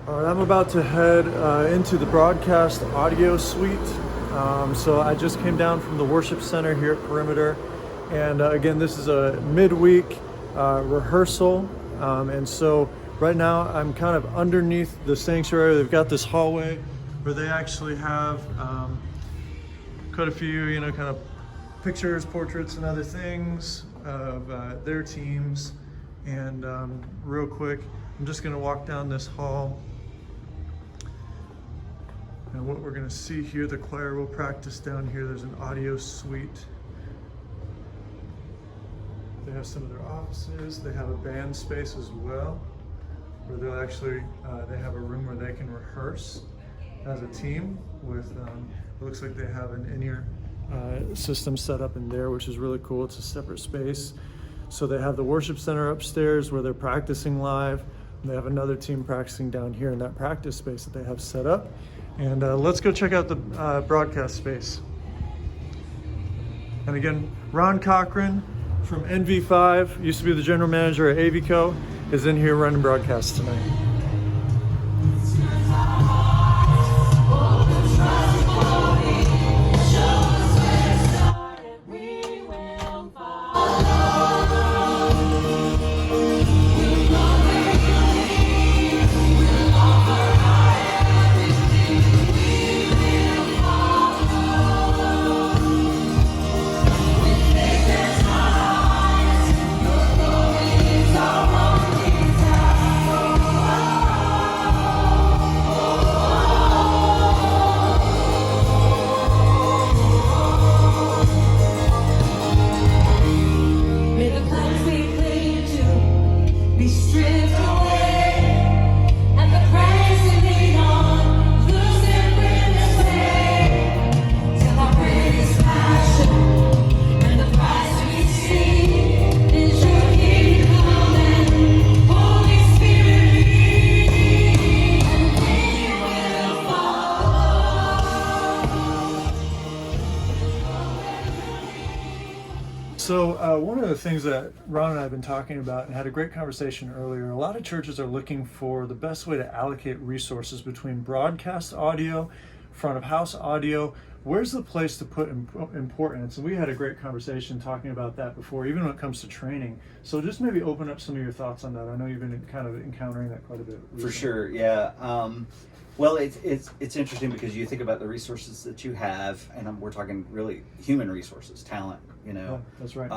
All right, I'm about to head into the broadcast audio suite. So I just came down from the worship center here at Perimeter. And again, this is a midweek rehearsal. And so right now I'm kind of underneath the sanctuary. They've got this hallway where they actually have quite a few, kind of pictures, portraits, and other things of their teams. And real quick, I'm just going to walk down this hall. And what we're going to see here, the choir will practice down here. There's an audio suite. They have some of their offices. They have a band space as well, where they'll actually, they have a room where they can rehearse as a team with, it looks like they have an in-ear system set up in there, which is really cool. It's a separate space. So they have the worship center upstairs where they're practicing live. And they have another team practicing down here in that practice space that they have set up. And let's go check out the broadcast space. And again, Ron Cochran from NV5, used to be the general manager at AVCO, is in here running broadcasts tonight. So one of the things that Ron and I have been talking about and had a great conversation earlier, a lot of churches are looking for the best way to allocate resources between broadcast audio, front of house audio. Where's the place to put importance? And we had a great conversation talking about that before, even when it comes to training. So just maybe open up some of your thoughts on that. I know you've been kind of encountering that quite a bit recently. For sure, yeah. Well, it's interesting because you think about the resources that you have, and we're talking really human resources, talent, Yeah, that's right.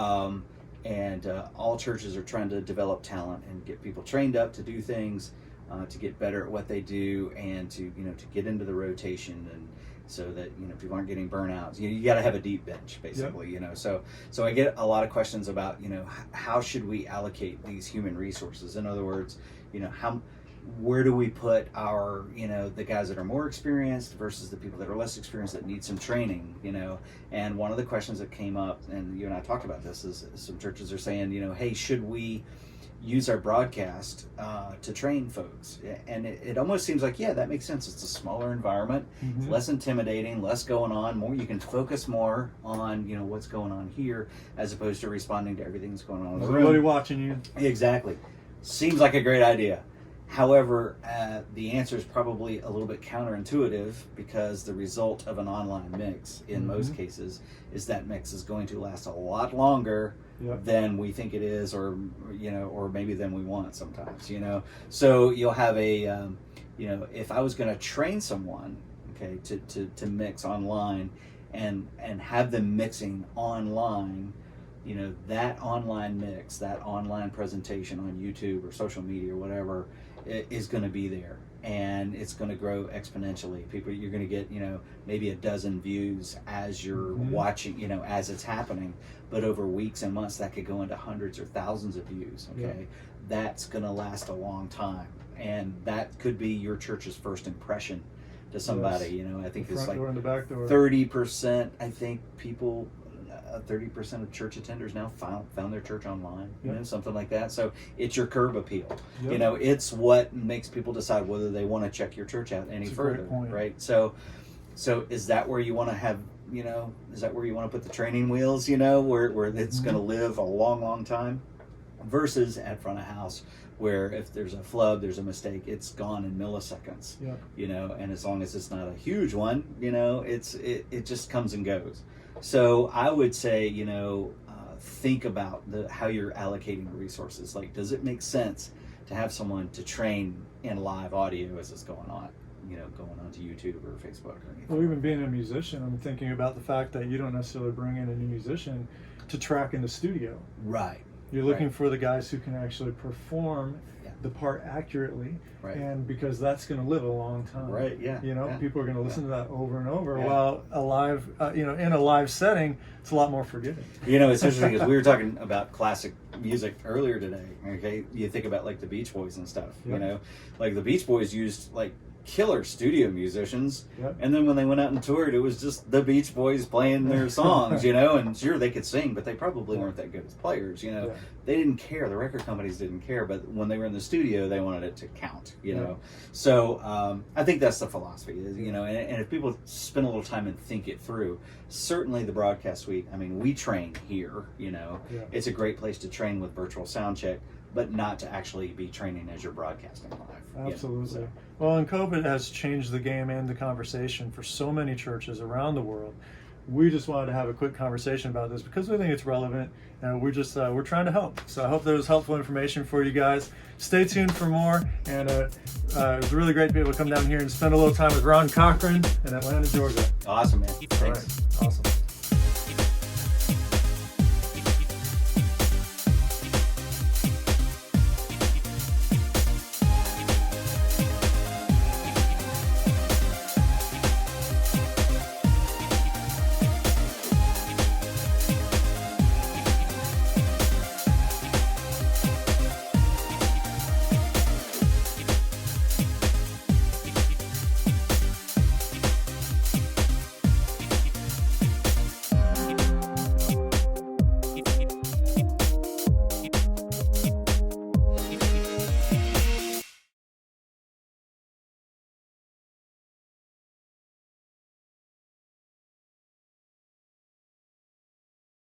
And all churches are trying to develop talent and get people trained up to do things, to get better at what they do, and to get into the rotation, and so that people aren't getting burnouts. You got to have a deep bench, basically. Yep. So I get a lot of questions about how should we allocate these human resources? In other words, where do we put our, the guys that are more experienced versus the people that are less experienced that need some training, And one of the questions that came up, and you and I talked about this, is some churches are saying, hey, should we use our broadcast to train folks? And it almost seems like, yeah, that makes sense. It's a smaller environment, Mm-hmm. less intimidating, less going on, more, you can focus more on, what's going on here, as opposed to responding to everything that's going on in the room. Everybody watching you. Exactly. Seems like a great idea. However, the answer is probably a little bit counterintuitive, because the result of an online mix, in Mm-hmm. most cases, is that mix is going to last a lot longer Yep. than we think it is, or maybe than we want sometimes. So you'll have a, if I was going to train someone, okay, to mix online, and have them mixing online. That online mix, that online presentation on YouTube or social media or whatever, is going to be there, and it's going to grow exponentially. You're going to get, maybe a dozen views as you're Mm-hmm. watching, as it's happening, but over weeks and months that could go into hundreds or thousands of views. Okay, Yeah. That's going to last a long time, and that could be your church's first impression to somebody. Yes. I think The it's front like door and the back door. 30%. I think people. 30% of church attenders now found their church online, Yep. Something like that. So it's your curb appeal. Yep. It's what makes people decide whether they want to check your church out any That's a further, great point. right? So is that where you want to have, is that where you want to put the training wheels, where it's Mm-hmm. going to live a long, long time? versus at front of house, where if there's a flub, there's a mistake, it's gone in milliseconds. Yeah. You know, and as long as it's not a huge one, you know, it just comes and goes. So I would say, you know, think about how you're allocating the resources. Like, does it make sense to have someone to train in live audio as it's going on? You know, going onto YouTube or Facebook or anything. Well, even being a musician, I'm thinking about the fact that you don't necessarily bring in a new musician to track in the studio. Right. You're looking Right. for the guys who can actually perform the part accurately, Right. and because that's going to live a long time. Right. Yeah. You know, yeah. people are going to listen to that over and over. Yeah. While a live, you know, in a live setting, it's a lot more forgiving. You know, it's interesting because we were talking about classic music earlier today. Okay, you think about like the Beach Boys and stuff. Yep. You know, like the Beach Boys used like killer studio musicians, Yep. and then when they went out and toured, it was just the Beach Boys playing their songs. You know, and sure they could sing, but they probably weren't that good as players. You know, Yeah. they didn't care. The record companies didn't care, but when they were in the studio, they wanted it to count. You Yeah. know, so I think that's the philosophy. Is, you know, and if people spend a little time and think it through, certainly the broadcast suite. I mean, we train here. You know, Yeah. it's a great place to train with virtual sound check, but not to actually be training as you're broadcasting live. you know, Absolutely. so. Well, and COVID has changed the game and the conversation for so many churches around the world. We just wanted to have a quick conversation about this because we think it's relevant, and we're trying to help. So I hope there was helpful information for you guys. Stay tuned for more, and it was really great to be able to come down here and spend a little time with Ron Cochran in Atlanta, Georgia. Awesome, man. All Thanks. right. Awesome.